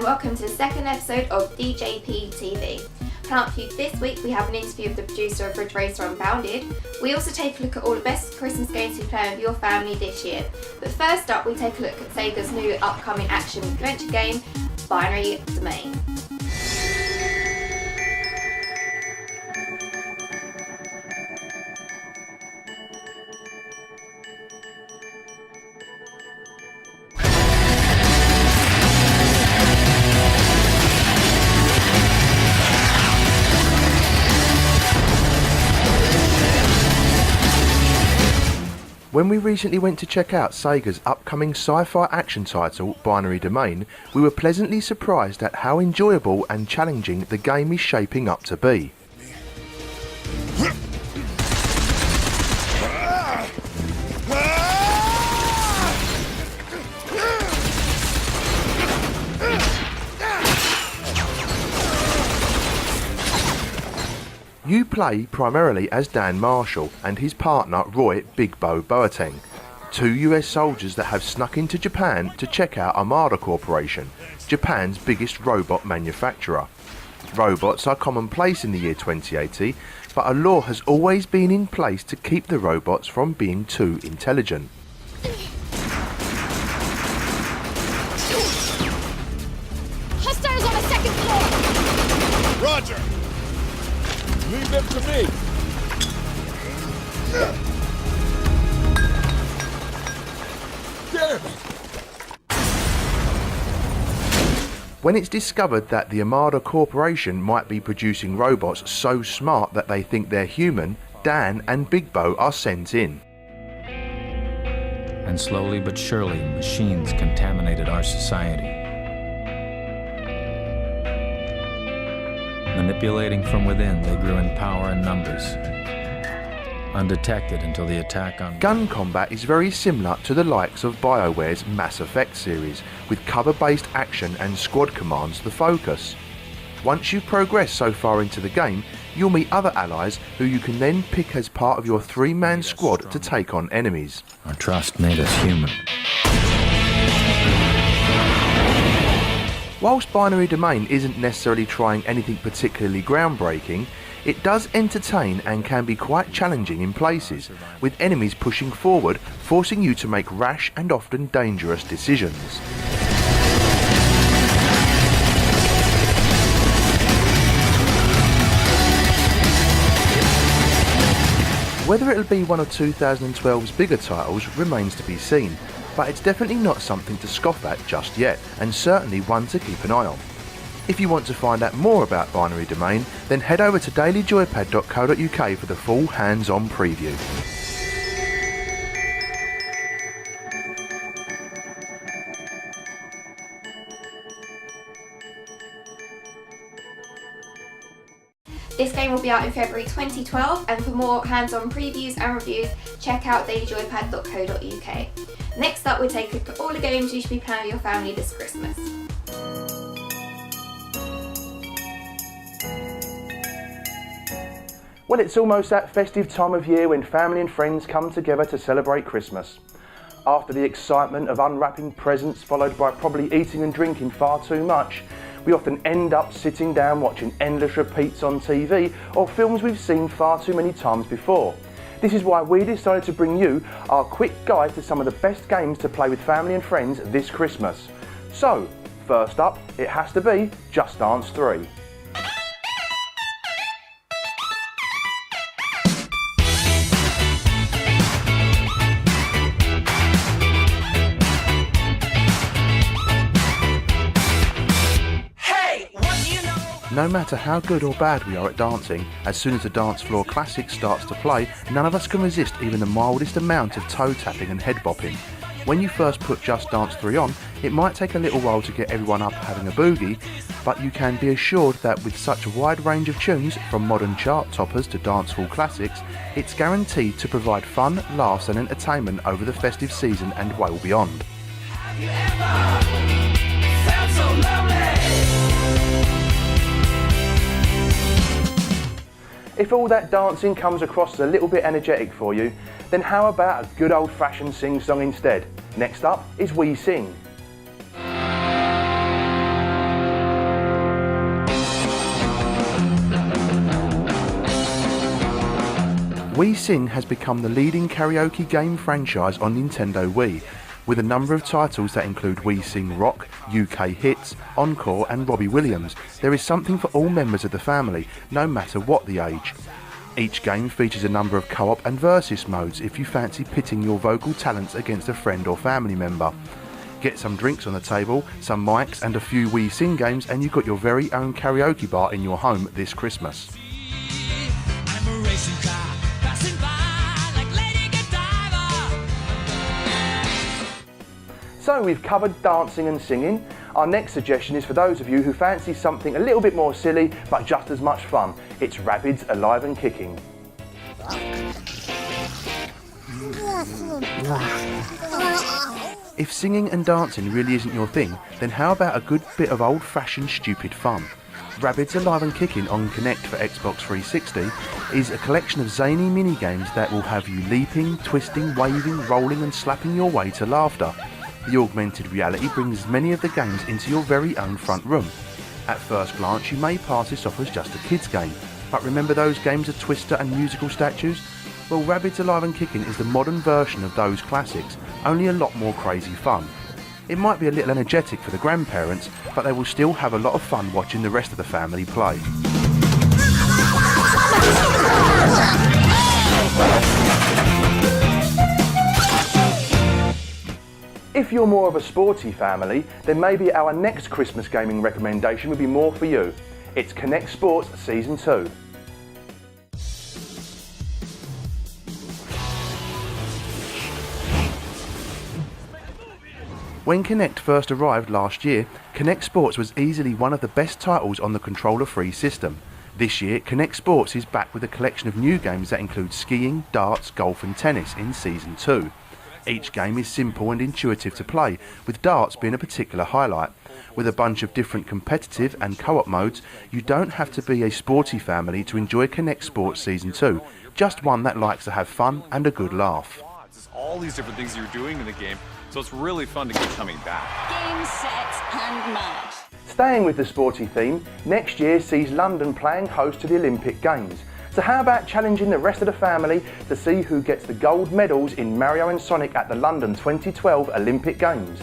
and welcome to the second episode of DJP TV. Coming up for you this week, we have an interview with the producer of Ridge Racer Unbounded. We also take a look at all the best Christmas games to play with your family this year. But first up, we take a look at SEGA's new upcoming action-adventure game, Binary Domain. When we recently went to check out SEGA's upcoming sci-fi action title, Binary Domain, we were pleasantly surprised at how enjoyable and challenging the game is shaping up to be. You play primarily as Dan Marshall and his partner Roy Big Bo Boateng, two US soldiers that have snuck into Japan to check out Armada Corporation, Japan's biggest robot manufacturer. Robots are commonplace in the year 2080, but a law has always been in place to keep the robots from being too intelligent. Hostiles on the second floor! Roger! Leave them to me! Damn it! When it's discovered that the Armada Corporation might be producing robots so smart that they think they're human, Dan and Big Bo are sent in. And slowly but surely, machines contaminated our society. Manipulating from within, they grew in power and numbers, undetected until the attack on... Gun combat is very similar to the likes of BioWare's Mass Effect series, with cover-based action and squad commands the focus. Once you've progressed so far into the game, you'll meet other allies who you can then pick as part of your three-man squad to take on enemies. Our trust made us human. Whilst Binary Domain isn't necessarily trying anything particularly groundbreaking, it does entertain and can be quite challenging in places, with enemies pushing forward, forcing you to make rash and often dangerous decisions. Whether it'll be one of 2012's bigger titles remains to be seen, but it's definitely not something to scoff at just yet, and certainly one to keep an eye on. If you want to find out more about Binary Domain, then head over to dailyjoypad.co.uk for the full hands-on preview. This game will be out in February 2012, and for more hands-on previews and reviews, check out dailyjoypad.co.uk. Next up, we take a look at all the games you should be playing with your family this Christmas. Well, it's almost that festive time of year when family and friends come together to celebrate Christmas. After the excitement of unwrapping presents followed by probably eating and drinking far too much, we often end up sitting down watching endless repeats on TV or films we've seen far too many times before. This is why we decided to bring you our quick guide to some of the best games to play with family and friends this Christmas. So, first up, it has to be Just Dance 3. No matter how good or bad we are at dancing, as soon as the dance floor classic starts to play, none of us can resist even the mildest amount of toe tapping and head bopping. When you first put Just Dance 3 on, it might take a little while to get everyone up having a boogie, but you can be assured that with such a wide range of tunes, from modern chart toppers to dancehall classics, it's guaranteed to provide fun, laughs and entertainment over the festive season and well beyond. Have you ever felt so lonely? If all that dancing comes across as a little bit energetic for you, then how about a good old-fashioned sing-song instead? Next up is We Sing. Wii Sing has become the leading karaoke game franchise on Nintendo Wii, with a number of titles that include Wii Sing Rock, UK Hits, Encore and Robbie Williams. There is something for all members of the family, no matter what the age. Each game features a number of co-op and versus modes if you fancy pitting your vocal talents against a friend or family member. Get some drinks on the table, some mics and a few Wii Sing games and you've got your very own karaoke bar in your home this Christmas. I'm a racing car passing by like Lady Godiva. So we've covered dancing and singing. Our next suggestion is for those of you who fancy something a little bit more silly but just as much fun. It's Rabbids Alive and Kicking. If singing and dancing really isn't your thing, then how about a good bit of old-fashioned stupid fun? Rabbids Alive and Kicking on Kinect for Xbox 360 is a collection of zany mini-games that will have you leaping, twisting, waving, rolling and slapping your way to laughter. The augmented reality brings many of the games into your very own front room. At first glance you may pass this off as just a kids game, but remember those games of Twister and musical statues? Well, Rabbids Alive and Kicking is the modern version of those classics, only a lot more crazy fun. It might be a little energetic for the grandparents, but they will still have a lot of fun watching the rest of the family play. If you're more of a sporty family, then maybe our next Christmas gaming recommendation would be more for you. It's Kinect Sports Season 2. When Kinect first arrived last year, Kinect Sports was easily one of the best titles on the controller-free system. This year, Kinect Sports is back with a collection of new games that include skiing, darts, golf and tennis in Season 2. Each game is simple and intuitive to play, with darts being a particular highlight. With a bunch of different competitive and co-op modes, you don't have to be a sporty family to enjoy Kinect Sports Season 2, just one that likes to have fun and a good laugh. There's all these different things you're doing in the game, so it's really fun to keep coming back. Game, set, and match. Staying with the sporty theme, next year sees London playing host to the Olympic Games. So how about challenging the rest of the family to see who gets the gold medals in Mario and Sonic at the London 2012 Olympic Games?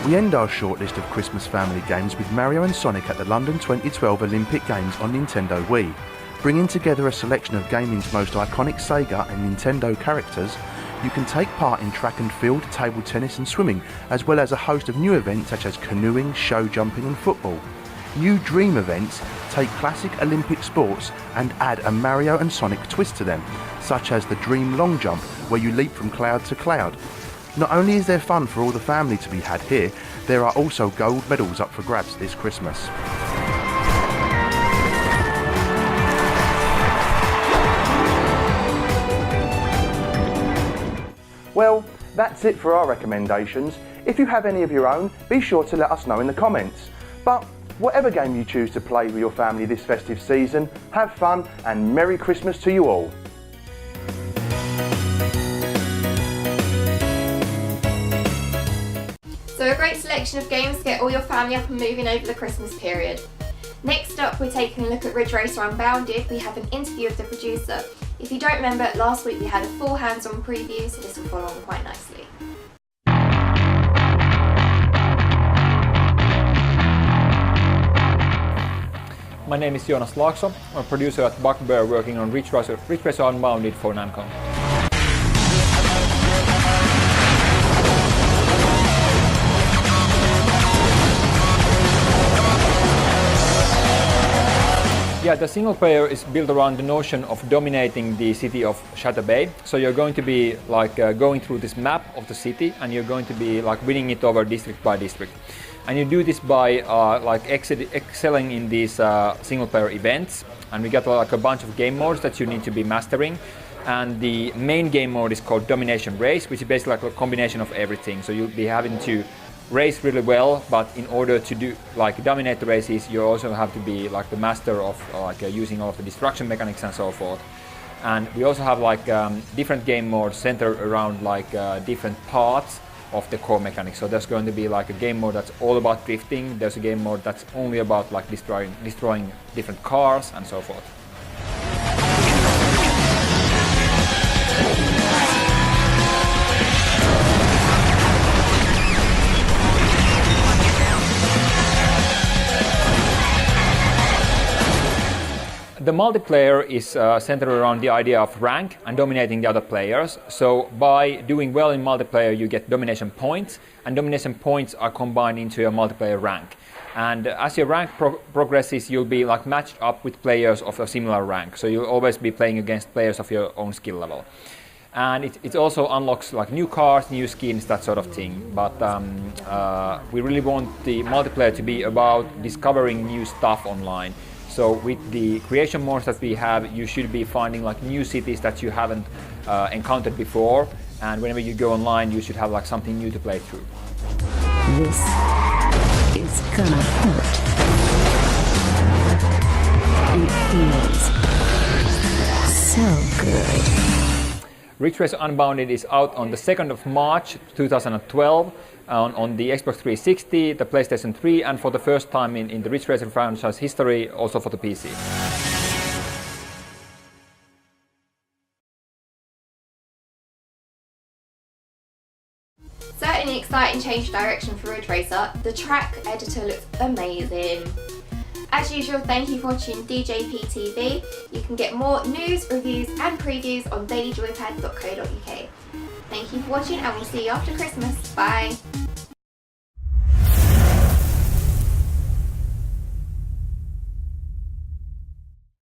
We end our shortlist of Christmas family games with Mario and Sonic at the London 2012 Olympic Games on Nintendo Wii. Bringing together a selection of gaming's most iconic SEGA and Nintendo characters, you can take part in track and field, table tennis and swimming, as well as a host of new events such as canoeing, show jumping and football. New dream events take classic Olympic sports and add a Mario and Sonic twist to them, such as the Dream Long Jump, where you leap from cloud to cloud. Not only is there fun for all the family to be had here, there are also gold medals up for grabs this Christmas. Well, that's it for our recommendations. If you have any of your own, be sure to let us know in the comments. But whatever game you choose to play with your family this festive season, have fun and Merry Christmas to you all. So a great selection of games to get all your family up and moving over the Christmas period. Next up, we're taking a look at Ridge Racer Unbounded. We have an interview with the producer. If you don't remember, last week we had a full hands-on preview, so this will follow on quite nicely. My name is Jonas Laakso. I'm a producer at Bugbear working on Ridge Racer Unbounded for Namco. Yeah, the single player is built around the notion of dominating the city of Shadow Bay. So you're going to be like going through this map of the city, and you're going to be like winning it over district by district. And you do this by like excelling in these single player events. And we got like a bunch of game modes that you need to be mastering. And the main game mode is called Domination Race, which is basically like a combination of everything. So you'll be having to race really well, but in order to do like dominate the races, you also have to be like the master of using all of the destruction mechanics and so forth. And we also have like different game modes centered around like different paths of the core mechanics. So there's going to be like a game mode that's all about drifting, there's a game mode that's only about like destroying different cars and so forth. The multiplayer is centered around the idea of rank and dominating the other players. So by doing well in multiplayer, you get domination points, and domination points are combined into a multiplayer rank. And as your rank progresses, you'll be like matched up with players of a similar rank. So you'll always be playing against players of your own skill level. And it also unlocks like new cars, new skins, that sort of thing. But we really want the multiplayer to be about discovering new stuff online. So with the creation modes that we have, you should be finding like new cities that you haven't encountered before, and whenever you go online, you should have like something new to play through. This is gonna hurt. It feels so good. Ridge Racer Unbounded is out on the 2nd of March 2012 on the Xbox 360, the PlayStation 3, and for the first time in the Ridge Racer franchise history, also for the PC. Certainly exciting change of direction for Ridge Racer. The track editor looks amazing. As usual, thank you for watching DJP TV. You can get more news, reviews and previews on dailyjoypad.co.uk. Thank you for watching and we'll see you after Christmas. Bye!